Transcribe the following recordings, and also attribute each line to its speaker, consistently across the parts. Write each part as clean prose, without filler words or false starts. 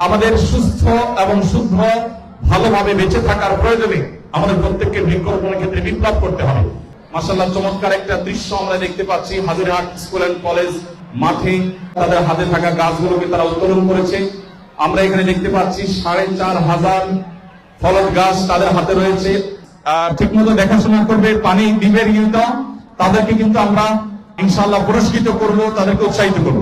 Speaker 1: আমাদের সুস্থ এবং শুদ্ধ ভালোভাবে বেঁচে থাকার প্রয়োজনে আমাদের প্রত্যেককে বৃক্ষরোপণের ক্ষেত্রে বিপ্লব করতে হবে। মাশাআল্লাহ, চমৎকার একটা দৃশ্য আমরা দেখতে পাচ্ছি। হাজিরহাট স্কুল অ্যান্ড কলেজ মাঠে তাদের হাতে থাকা গাছগুলোকে তারা উত্তোলন করেছে। আমরা এখানে দেখতে পাচ্ছি ৪,৫০০ ফলদ গাছ তাদের হাতে রয়েছে। ঠিকমতো দেখাশোনা করবে, পানি দিবে নিয়মিত, তাদেরকে কিন্তু আমরা ইনশাআল্লাহ পুরস্কৃত করব, তাদেরকে উৎসাহিত করব।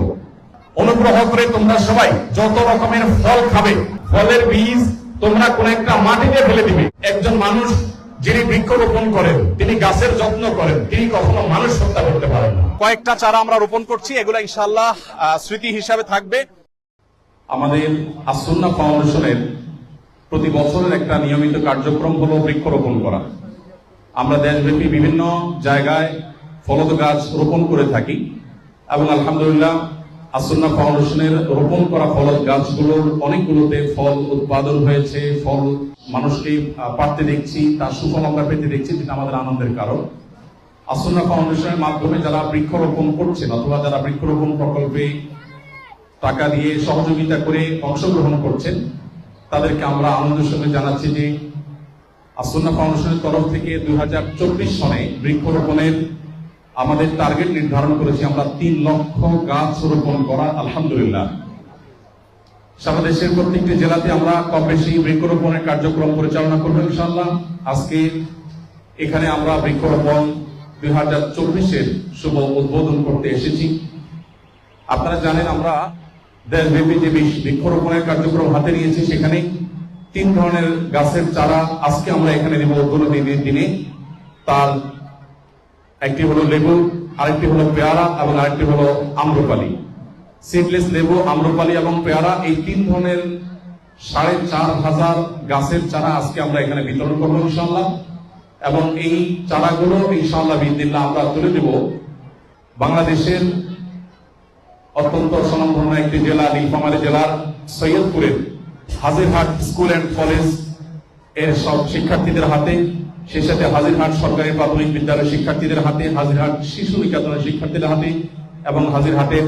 Speaker 1: অনুগ্রহ করে তোমরা সবাই যত রকমের ফল খাবে, ফলের বীজ তোমরা কোন একটা মাটিতে ফেলে দিবে। একজন মানুষ যিনি বৃক্ষরোপণ করেন, তিনি গাছের যত্ন করেন, তিনি কখনো মানুষ হত্যা করতে পারেন না। কয়েকটা চারা আমরা রোপণ করছি, এগুলো ইনশাআল্লাহ স্মৃতি হিসাবে থাকবে। আমাদের আস-সুন্নাহ ফাউন্ডেশনের প্রতি বছরের একটা নিয়মিত কার্যক্রম হলো বৃক্ষরোপণ করা। আমরা দেশব্যাপী বিভিন্ন জায়গায় ফলদ গাছ রোপণ করে থাকি এবং আলহামদুলিল্লাহ আস-সুন্নাহ ফাউন্ডেশনের রোপণ করা ফলদ গাছগুলোর অনেকগুলোতে ফল উৎপাদন হয়েছে, ফল মানুষকে পাড়তে দেখছি, তার সুফল আমরা পেতে দেখছি, যেটা আমাদের আনন্দের কারণ। আস-সুন্নাহ ফাউন্ডেশনের মাধ্যমে যারা বৃক্ষরোপণ করছেন অথবা যারা বৃক্ষরোপণ প্রকল্পে টাকা দিয়ে সহযোগিতা করে অংশগ্রহণ করছেন, তাদেরকে আমরা আনন্দের সঙ্গে জানাচ্ছি যে আস-সুন্নাহ ফাউন্ডেশনের তরফ থেকে 2024 সনে বৃক্ষরোপণের আমাদের টার্গেট নির্ধারণ করেছি আমরা 3 লক্ষ গাছ রোপণ করা। আলহামদুলিল্লাহ, সারা দেশের প্রত্যেকটি জেলাতে আমরা কম বেশি বৃক্ষরোপণের কার্যক্রম পরিচালনা করব ইনশাআল্লাহ। আজকে এখানে আমরা বৃক্ষরোপণ 2024-এর শুভ উদ্বোধন করতে এসেছি। আপনারা জানেন আমরা দেশব্যাপী যে বৃক্ষরোপণের কার্যক্রম হাতে নিয়েছি, সেখানে 3 ধরনের গাছের চারা আজকে আমরা এখানে দেব উদ্বোধনের দিনে। তার একটি হলো লেবু, আরেকটি হলো পেয়ারা এবং আরেকটি হলো আম্রপালি। সিডলেস লেবু, আম্রপালি এবং পেয়ারা, এই 3 ধরনের ৪,৫০০ গাছের চারা আজকে আমরা এখানে বিতরণ করবো ইনশাআল্লাহ। এবং এই চারাগুলো ইনশাআল্লাহ বিদিল্লাহ আমরা তুলে দেব বাংলাদেশের অত্যন্ত স্বনামধন্য একটি জেলা, নীলফামারী জেলার সৈয়দপুরের হাজিরহাট স্কুল অ্যান্ড কলেজ এর সব শিক্ষার্থীদের হাতে, সেই সাথে হাজিরহাট সরকারি প্রাথমিক বিদ্যালয়ের শিক্ষার্থীদের হাতে, হাজিরহাট শিশু নিকেতনের শিক্ষার্থীদের হাতে এবং হাজিরহাটের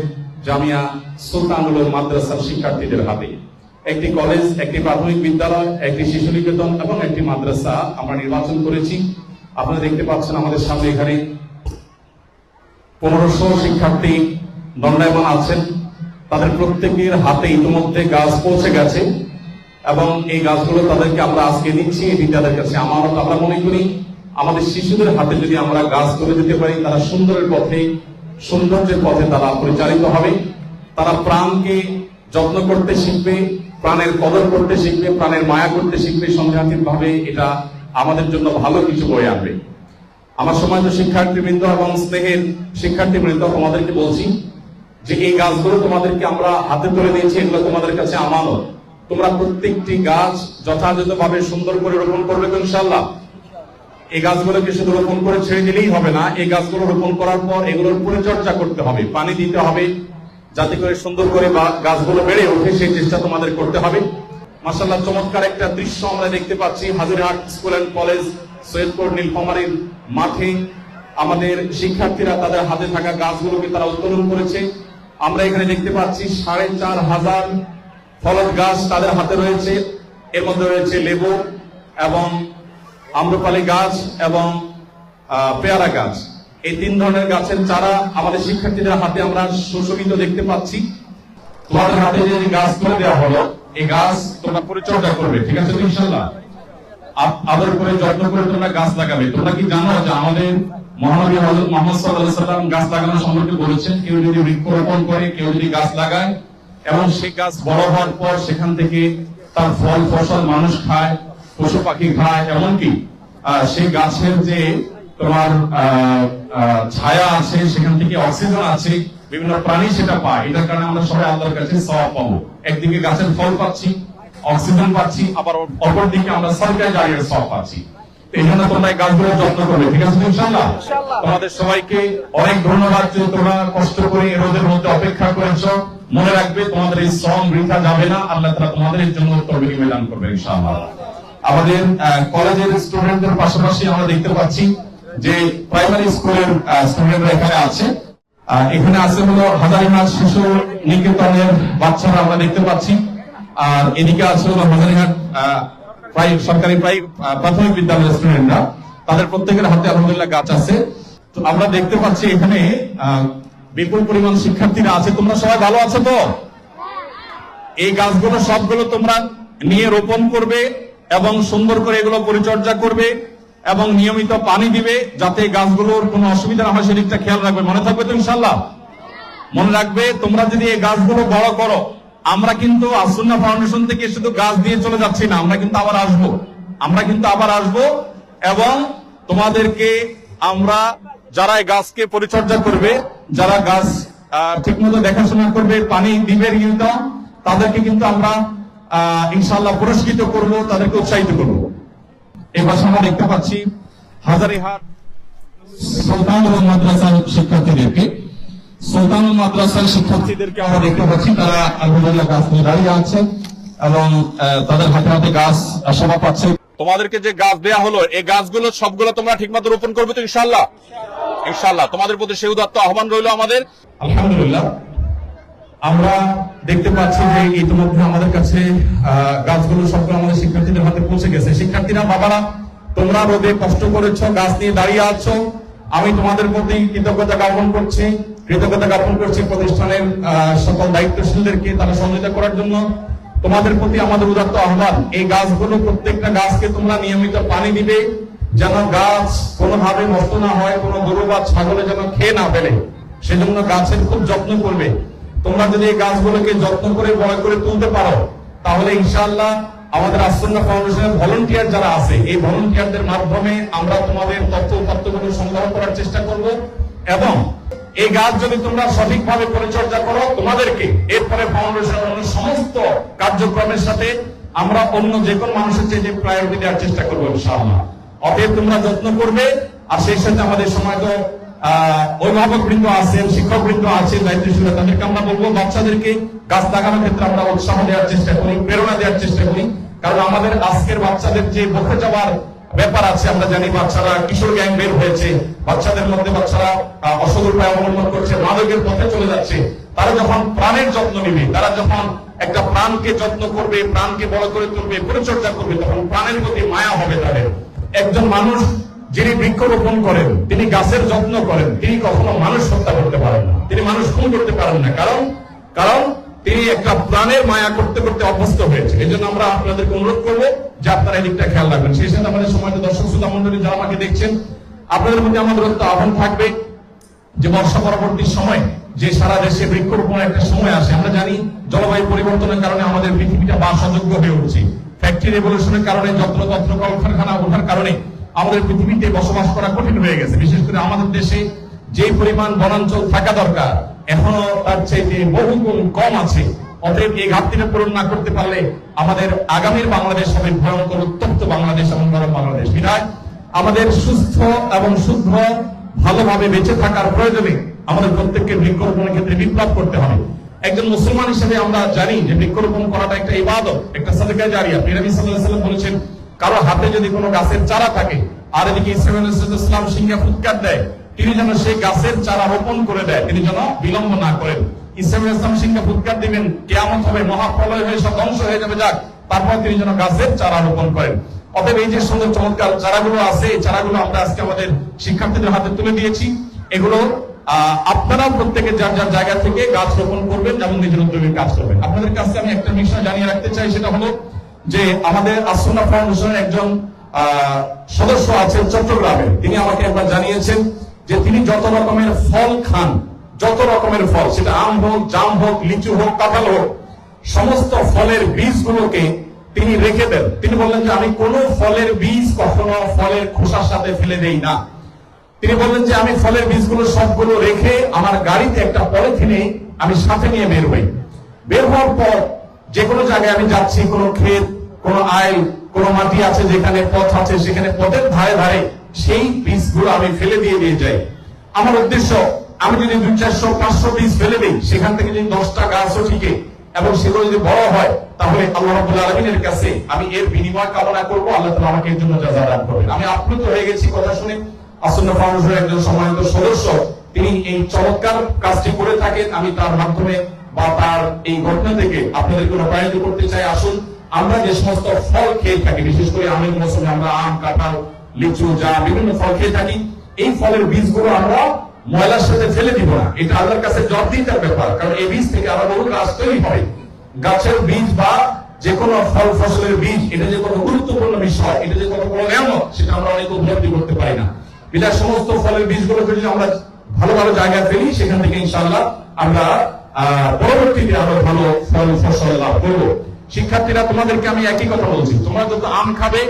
Speaker 1: জামিয়া সুলতানুল মাদ্রাসার শিক্ষার্থীদের হাতে। একটি কলেজ, একটি প্রাথমিক বিদ্যালয়, একটি শিশু নিকেতন এবং একটি মাদ্রাসা আমরা নির্বাচন করেছি। আপনারা দেখতে পাচ্ছেন আমাদের সামনে এখানে 1500 শিক্ষার্থী দণ্ডায়মান আছেন। তাদের প্রত্যেকের হাতে ইতিমধ্যে গাছ পৌঁছে গেছে এবং এই গাছগুলো তাদেরকে আমরা আজকে দিচ্ছি। এটি তাদের কাছে আমানত। আমরা মনে করি আমাদের শিশুদের হাতে যদি আমরা গাছ তুলে দিতে পারি, তারা সুন্দরের পথে, সৌন্দর্যের পথে তারা পরিচালিত হবে। তারা প্রাণকে যত্ন করতে শিখবে, প্রাণের কদর করতে শিখবে, প্রাণের মায়া করতে শিখবে। সংঘাতিকভাবে এটা আমাদের জন্য ভালো কিছু বয়ে আনবে। আমার সমাজ শিক্ষার্থীবৃন্দ এবং স্নেহের শিক্ষার্থীবৃন্দ, তোমাদেরকে বলছি যে এই গাছগুলো তোমাদেরকে আমরা হাতে তুলে দিয়েছি, এগুলো তোমাদের কাছে আমানত। তোমরা প্রত্যেকটি গাছ যথাযথভাবে সুন্দর করে রোপণ করবে তো ইনশাআল্লাহ। এই গাছগুলোকে শুধু রোপণ করে ছেড়ে দিলেই হবে না, এই গাছগুলো রোপণ করার পর এগুলোর পরিচর্যা করতে হবে, পানি দিতে হবে, যাতে করে সুন্দর করে গাছগুলো বেড়ে ওঠে, সেই চেষ্টা তোমাদের করতে হবে। মাশাআল্লাহ, চমৎকার একটা দৃশ্য আমরা দেখতে পাচ্ছি। Hajirhat school and college Saidpur নীলফামারীর মাঠে আমাদের শিক্ষার্থীরা তাদের হাতে থাকা গাছগুলোকে তারা উত্তোলন করেছে। আমরা এখানে দেখতে পাচ্ছি ৪,৫০০ ফলদ গাছ তাদের হাতে রয়েছে। এর মধ্যে রয়েছে লেবু এবং আম্রপালি গাছ এবং পেয়ারা গাছ। এই 3 ধরনের গাছের চারা আমাদের শিক্ষার্থীদের হাতে আমরা সুশোভিত দেখতে পাচ্ছি। তোমাদের হাতে যে গাছ তুলে দেওয়া হলো, এই গাছ তোমরা পরিচর্যা করবে, ঠিক আছে তো ইনশাআল্লাহ? আদর করে যত্ন করে তোমরা গাছ লাগাবে। তোমরা কি জানো যে আমাদের মহানবী হযরত মুহাম্মদ সাল্লাল্লাহু আলাইহি ওয়াসাল্লাম গাছ লাগানো সম্পর্কে বলেছেন, কেউ যদি বৃক্ষরোপণ করে, কেউ যদি গাছ লাগায় এবং সেই গাছ বড় হওয়ার পর সেখান থেকে তার ফল ফসল মানুষ খায়, পশু পাখি খায়, এমনকি সেই গাছের যে তোমার ছায়া আছে, সেখান থেকে অক্সিজেন আছে, বিভিন্ন প্রাণী সেটা পায়। এটার কারণে আমরা সবাই আল্লাহর কাছে সওয়াব পাবো। একদিকে গাছের ফল পাচ্ছি, অক্সিজেন পাচ্ছি, আবার অপরদিকে আমরা সরকারি জারিয়ার সওয়াব পাচ্ছি। এই জন্য তোমরা এই গাছগুলোর যত্ন করবে, ঠিক আছে ইনশাআল্লাহ? তোমাদের সবাইকে অনেক ধন্যবাদ যে তোমরা কষ্ট করে রোদের মধ্যে অপেক্ষা করেছো। মনে রাখবে তোমাদের এই শ্রম বৃথা যাবে না, আল্লাহ তাআলা তোমাদের জন্য উত্তম বিনিময় দান করবে ইনশাআল্লাহ। আমাদের কলেজের স্টুডেন্টদের পাশাপাশি আমরা দেখতে পাচ্ছি যে প্রাইমারি স্কুলের স্টুডেন্টরা এখানে আছে। এখানে আছে হলো হাজারিমাজ শিশু নিকেতনের বাচ্চারা আমরা দেখতে পাচ্ছি। আর এদিকে আছে হলো হাজারিহাট সরকারি প্রাথমিক বিদ্যালয়ের স্টুডেন্টরা, তাদের প্রত্যেকের হাতে আলহামদুলিল্লাহ গাছ আছে। তো আমরা দেখতে পাচ্ছি এখানে বিপুল পরিমাণ শিক্ষার্থীরা আছে। তোমরা সবাই ভালো আছো তো? এই গাছগুলো সবগুলো তোমরা নিয়ে রোপণ করবে এবং সুন্দর করে এগুলো পরিচর্যা করবে এবং নিয়মিত পানি দিবে, যাতে গাছগুলোর কোনো অসুবিধা না হয় সেদিকটা খেয়াল রাখবে। মনে থাকবে তো ইনশাল্লাহ? মনে রাখবে, তোমরা যদি এই গাছগুলো বড় করো, আমরা কিন্তু আসুন্নাহ ফাউন্ডেশন থেকে শুধু গাছ দিয়ে চলে যাচ্ছি না, আমরা কিন্তু আবার আসবো এবং তোমাদেরকে আমরা যারা এই গাছকে পরিচর্যা করবে, যারা গাছ ঠিকমতো দেখাশোনা করবে, পানি দিবে নিয়মিত, তাদেরকে কিন্তু আমরা ইনশাআল্লাহ পুরস্কৃত করব, তাদেরকে উৎসাহিত করব। এই পাশে আমরা দেখতে পাচ্ছি হাজারিহাট সুলতানুল মাদ্রাসার শিক্ষার্থীদেরকে আমরা দেখতে পাচ্ছি, তারা আলহামদুলিল্লাহ গাছ নিয়ে দাঁড়িয়ে আছে এবং তাদের হাতে হাতে গাছ শোভা পাচ্ছে। তোমাদেরকে যে গাছ দেয়া হলো, এই গাছগুলো সবগুলো তোমরা ঠিকমতো রোপণ করবে তো ইনশাআল্লাহ? ইনশাআল্লাহ তোমাদের প্রতি সেই উদাত্ত আহ্বান রইল আমাদের। আলহামদুলিল্লাহ আমরা দেখতে পাচ্ছি যে ইতিমধ্যে আমাদের কাছে গাছগুলো সবগুলো আমাদের শিক্ষার্থীদের হাতে পৌঁছে গেছে। শিক্ষার্থীরা, বাবারা, তোমরা রোদে কষ্ট করেছো, গাছ নিয়ে দাঁড়িয়ে আছো, আমি তোমাদের প্রতি কৃতজ্ঞতা জ্ঞাপন করছি প্রতিষ্ঠানের সকল দায়িত্বশীলদেরকে তারা সহযোগিতা করার জন্য। তোমাদের প্রতি আমাদের উদাত্ত আহ্বান, এই গাছগুলো প্রত্যেকটা গাছকে তোমরা নিয়মিত পানি দিবে, যেন গাছ কোনোভাবে নষ্ট না হয়, কোনো গরু বা ছাগলে যেন খেয়ে না ফেলে, সেজন্য গাছের খুব যত্ন করবে। তোমরা যদি এই গাছগুলোকে যত্ন করে বড় করে তুলতে পারো, তাহলে ইনশাআল্লাহ আমাদের আসুন্নাহ ফাউন্ডেশনের ভলান্টিয়ার যারা আছে, এই ভলান্টিয়ারদের মাধ্যমে আমরা তোমাদের তথ্যগুলো সংগ্রহ করার চেষ্টা করব এবং এই গাছ যদি তোমরা সঠিকভাবে পরিচর্যা করো, তোমাদেরকে এরপরে ফাউন্ডেশনের সমস্ত কার্যক্রমের সাথে আমরা অন্য যে কোনো মানুষের চেয়ে প্রায়োরিটি দেওয়ার চেষ্টা করবো ইনশাআল্লাহ। অতএব তোমরা যত্ন করবে, আর সেই সাথে আমাদের সময় তো অভিভাবক বৃন্দ আছেন, শিক্ষক বৃন্দ আছেন, দায়িত্বশীল, তাদেরকে আমরা বলবো বাচ্চাদেরকে গাছ লাগানোর ক্ষেত্রে আমরা উৎসাহ দেওয়ার চেষ্টা করি, প্রেরণা দেওয়ার চেষ্টা করি। কারণ আমাদের আজকের বাচ্চাদের যে বসে যাওয়ার ব্যাপার আছে, আমরা জানি বাচ্চারা কিশোর গ্যাং বের হয়েছে, বাচ্চাদের মধ্যে বাচ্চারা অসৎ উপায় অবলম্বন করছে, মাদকের পথে চলে যাচ্ছে। তারা যখন প্রাণের যত্ন নেবে, তারা যখন একটা প্রাণকে যত্ন করবে, প্রাণকে বড় করে তুলবে, পরিচর্যা করবে, তখন প্রাণের প্রতি মায়া হবে তাদের। একজন মানুষ যিনি বৃক্ষরোপণ করেন, তিনি গাছের যত্ন করেন, তিনি কখনো মানুষ হত্যা করতে পারেন না, তিনি মানুষ খুন করতে পারেন না, কারণ তিনি একটা প্রাণের মায়া করতে করতে অভ্যস্ত হয়েছে। এই জন্য আমরা আপনাদেরকে অনুরোধ করবো যে আপনারা এই দিকটা খেয়াল রাখবেন। সেই সাথে আমাদের সময় দর্শক শ্রোতা মন্ডলী যারা আমাকে দেখছেন, আপনাদের মধ্যে আমাদের আহ্বান থাকবে যে বর্ষা পরবর্তী সময় যে সারা দেশে বৃক্ষরোপণের একটা সময় আসে। আমরা জানি জলবায়ু পরিবর্তনের কারণে আমাদের পৃথিবীটা বাসযোগ্য হয়ে উঠছে, ফ্যাক্টরি রেভলিউশনের কারণে, যত্রতত্র কলকারখানা ওঠার কারণে আমাদের পৃথিবীতে বসবাস করা কঠিন হয়ে গেছে। বিশেষ করে আমাদের দেশে যে পরিমাণ বনাঞ্চল থাকা দরকার, এখনো তার চাইতে বহু গুণ কম আছে। অতএব এই ঘাটতিটা পূরণ না করতে পারলে আমাদের আগামীর বাংলাদেশ হবে ভয়ঙ্কর উত্তপ্ত বাংলাদেশ এবং গরম বাংলাদেশ। বিধায় আমাদের সুস্থ এবং শুদ্ধ ভালোভাবে বেঁচে থাকার প্রয়োজনে আমাদের প্রত্যেককে বৃক্ষরোপণের ক্ষেত্রে বিপ্লব করতে হবে। একজন মুসলমান হিসেবে আমরা জানি যে বৃক্ষরোপণ করাটা একটা ইবাদত, একটা সাদকা জারিয়া। নবী সাল্লাল্লাহু আলাইহি ওয়াসাল্লাম বলেছেন, কারো হাতে যদি কোনো গাছের চারা থাকে আর এদিকে ইসলাম সিংহা ফুৎকার দেয়, তিনি যেন সেই গাছের চারা রোপণ করে দেয়, তিনি যেন বিলম্ব না করেন। ইসলাম সিংহা ফুৎকার দিবেন, কিয়ামত হবে, মহাপ্রলয় হয়ে সব ধ্বংস হয়ে যাবে, যাক, তারপর তিনি যেন গাছের চারা রোপণ করেন। অতএব এই যে সুন্দর চমৎকার চারাগুলো আছে, এই চারাগুলো আমরা আজকে আমাদের শিক্ষার্থীদের হাতে তুলে দিয়েছি। এগুলো আপনারা প্রত্যেকে যার যার জায়গা থেকে গাছ রোপণ করবেন এবং নিজের উদ্যোগে কাজ করবেন। আপনাদের কাছে আমি একটা বিষয় জানিয়ে রাখতে চাই, সেটা হলো যে আমাদের আসুন্নাহ ফাউন্ডেশনের একজন সদস্য আছেন চট্টগ্রামে, তিনি আমাকে একবার জানিয়েছেন যে তিনি যত রকমের ফল খান, যত রকমের ফল, সেটা আম হোক, জাম হোক, লিচু হোক, কাঁঠাল হোক, সমস্ত ফলের বীজগুলোকে তিনি রেখে দেন। তিনি বললেন যে আমি কোনো ফলের বীজ কখনো ফলের খোসার সাথে ফেলে দেই না। তিনি বললেন যে আমি ফলের বীজগুলো সবগুলো রেখে আমার গাড়িতে একটা পলিথিনে আমি সাথে নিয়ে বের হই। বের হওয়ার পর যে কোনো জায়গায় আমি যাচ্ছি, কোনো ক্ষেত, কোনো আইল, কোনো মাটি আছে যেখানে পথ আছে, সেখানে পথের ধারে ধারে সেই বীজগুলো আমি ফেলে দিয়ে যাই। আমার উদ্দেশ্য, আমি যদি 200, 400, 500 বীজ ফেলে দিই, সেখান থেকে যদি 10টা গাছও ঠিকে এবং সেগুলো যদি বড় হয়, তাহলে আল্লাহ রাব্বুল আলামিনের কাছে আমি এর বিনিময় কামনা করবো, আল্লাহ তাআলা আমাকে এর জন্য জাযা দান করবেন। আমি আপ্লুত হয়ে গেছি কথা শুনে। আসুন্নাহ ফাউন্ডেশনের একজন সম্মানিত সদস্য তিনি এই চমৎকার কাজটি করে থাকেন। আমি তার মাধ্যমে বা তার এই ঘটনা থেকে আপনাদেরকে অনুপ্রাণিত করতে চাই। আসুন আমরা যে সমস্ত ফল খেয়ে থাকি, বিশেষ করে আমের মৌসুমে আমরা আম, কাঁঠাল, লিচু, জাম বিভিন্ন ফল খেয়ে থাকি, এই ফলের বীজগুলো আমরা ময়লার সাথে ফেলে দিব না। এটা আল্লাহর কাছে জবাবদিহিতার ব্যাপার, কারণ এই বীজ থেকে আরো বহু গাছ তৈরি হয়। গাছের বীজ বা যে কোনো ফল ফসলের বীজ, এটা যে কোনো গুরুত্বপূর্ণ বিষয়, এটা যে কোনো বড় নিয়ামত, সেটা আমরা অনেক উপলব্ধি করতে পারি না। বিধায় সমস্ত ফলের বীজগুলোকে যদি আমরা ভালো ভালো জায়গায় ফেলি, সেখান থেকে ইনশাআল্লাহ আমরা পরবর্তীতে আরো ভালো ফল ফসল লাভ করবো। শিক্ষার্থীরা, তোমাদেরকে আমি একই কথা বলছি, তোমরা যত আম খাবে,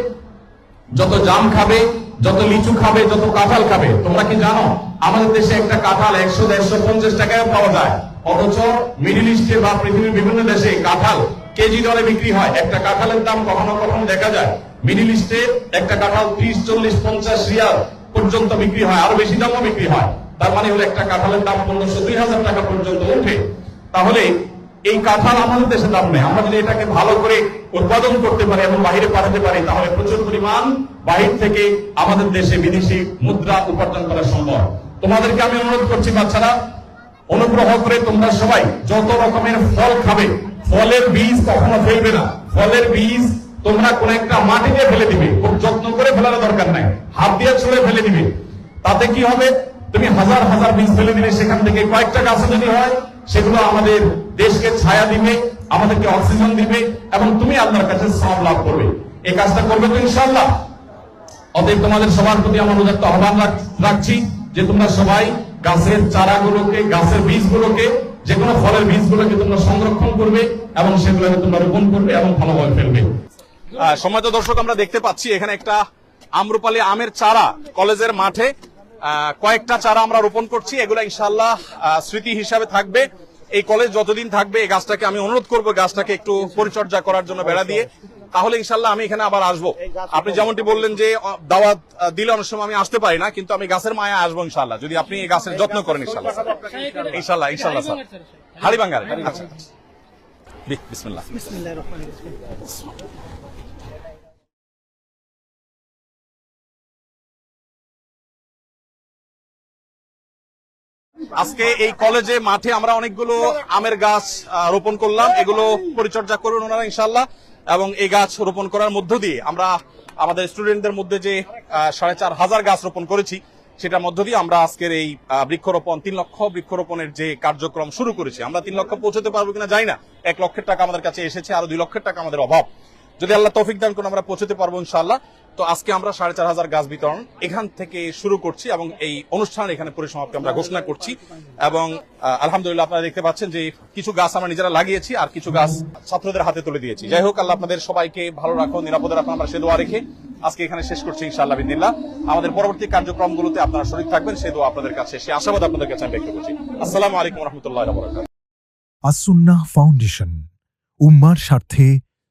Speaker 1: যত জাম খাবে, যত লিচু খাবে, যত কাঁঠাল খাবে, তোমরা কি জানো আমাদের দেশে একটা কাঁঠাল 100-150 টাকায় পাওয়া যায়, অথচ মিডল ইস্টে বা পৃথিবীর বিভিন্ন দেশে কাঁঠাল কেজি দরে বিক্রি হয়। একটা কাঁঠালের দাম কখনো কখনো দেখা যায় মিডল ইস্টে একটা কাঁঠাল 30-40-50 রিয়াল পর্যন্ত বিক্রি হয়, আরো বেশি দামও বিক্রি হয়। তার মানে হলো একটা কাঁঠালের দাম 1500-2000 টাকা পর্যন্ত ওঠে। তাহলে এই কাঁঠাল আমাদের দেশে দাম নেই। আমরা যদি এটাকে ভালো করে উৎপাদন করতে পারি এবং বাহিরে পাঠাতে পারি, তাহলে প্রচুর পরিমাণ বাহির থেকে আমাদের দেশে বিদেশি মুদ্রা উপার্জন করা সম্ভব। তোমাদেরকে আমি অনুরোধ করছি বাচ্চারা, অনুগ্রহ করে তোমরা সবাই যত রকমের ফল খাবে, ফলের বীজ কখনো ফেলবে না। ফলের বীজ তোমরা কোন একটা মাটিতে ফেলে দিবে, খুব যত্ন করে ফেলার দরকার নাই, হাত দিয়ে ছুঁড়ে ফেলে দিবে। তাতে কি হবে, তুমি হাজার হাজার বীজ ফেলে দিলে সেখান থেকে কয়েকটা গাছ যদি হয়, সেগুলো আমাদের দেশকে ছায়া দিবে, আমাদেরকে অক্সিজেন দিবে এবং তুমি আল্লাহর কাছে সওয়াব লাভ করবে। এই কাজটা করবে তো ইনশাআল্লাহ। অতএব তোমাদের সবার প্রতি আমার উদাত্ত আহ্বান রাখছি যে তোমরা সবাই গাছের চারাগুলোকে, গাছের বীজগুলোকে, যে কোনো ফলের বীজগুলোকে তোমরা সংরক্ষণ করবে এবং সেগুলোকে তোমরা রোপণ করবে এবং ভালোভাবে ফেলবে।
Speaker 2: সম্মানিত দর্শক, আমরা দেখতে পাচ্ছি এখানে একটা আম্রপালি আমের চারা কলেজের মাঠে কয়েকটা চারা আমরা রোপণ করছি। এগুলো ইনশাআল্লাহ স্মৃতি হিসাবে থাকবে। এই কলেজ যতদিন থাকবে এই গাছটাকে আমি অনুরোধ করবো গাছটাকে একটু পরিচর্যা করার জন্য বেড়া দিয়ে, তাহলে ইনশাআল্লাহ আমি এখানে আবার আসবো। আপনি যেমনটি বললেন যে দাওয়াত দিলে অনেক সময় আমি আসতে পারি না, কিন্তু আমি গাছের মায়া আসবো ইনশাআল্লাহ, যদি আপনি এই গাছের যত্ন করেন ইনশাআল্লাহ। ইনশাআল্লাহ ইনশাআল্লাহ স্যার। হাড়িভাঙ্গার। আচ্ছা, বিসমিল্লাহ। বিসমিল্লাহির রহমানির রহিম। আজকে এই কলেজে মাঠে আমরা অনেকগুলো আমের গাছ রোপণ করলাম। এগুলো পরিচর্যা করবেন ওনারা ইনশাআল্লাহ, এবং এই গাছ রোপণ করার মধ্য দিয়ে আমরা আমাদের স্টুডেন্টদের মধ্যে যে 4500 গাছ রোপণ করেছি, সেটার মধ্য দিয়ে আমরা আজকের এই বৃক্ষরোপণ 3 লক্ষ বৃক্ষরোপণের যে কার্যক্রম শুরু করেছি। আমরা 3 লক্ষ পৌঁছতে পারবো কিনা জানি না। 1 লক্ষের টাকা আমাদের কাছে এসেছে, আরো 2 লক্ষের টাকা আমাদের অভাব। যদি আল্লাহ তৌফিক দান করেন আমরা পৌঁছতে পারবো ইনশাআল্লাহ। তো আজকে আমরা 4500 গাছ বিতরণ এখান থেকে শুরু করছি এবং এই অনুষ্ঠান এখানে পরিসমাপ্তি আমরা ঘোষণা করছি। এবং আলহামদুলিল্লাহ আপনারা দেখতে পাচ্ছেন যে কিছু গাছ আমরা নিজেরা লাগিয়েছি আর কিছু গাছ ছাত্রদের হাতে তুলে দিয়েছি। যাই হোক, আল্লাহ আপনাদের সবাইকে ভালো রাখুন, নিরাপদে রাখুন, আমরা সে দোয়া রেখে আজকে এখানে শেষ করছি ইনশাআল্লাহ বিদিনিল্লাহ। আমাদের পরবর্তী কার্যক্রমগুলোতে আপনারা শরীক থাকবেন, সে দোয়া আপনাদের কাছে, সে আশাবাদ আপনাদের কাছে আমি ব্যক্ত করছি। আসসালামু আলাইকুম ওয়া রাহমাতুল্লাহি ওয়া বারাকাতুহু।
Speaker 3: আস-সুন্নাহ ফাউন্ডেশন, উম্মার স্বার্থে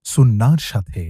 Speaker 3: সুন্নাহর সাথে।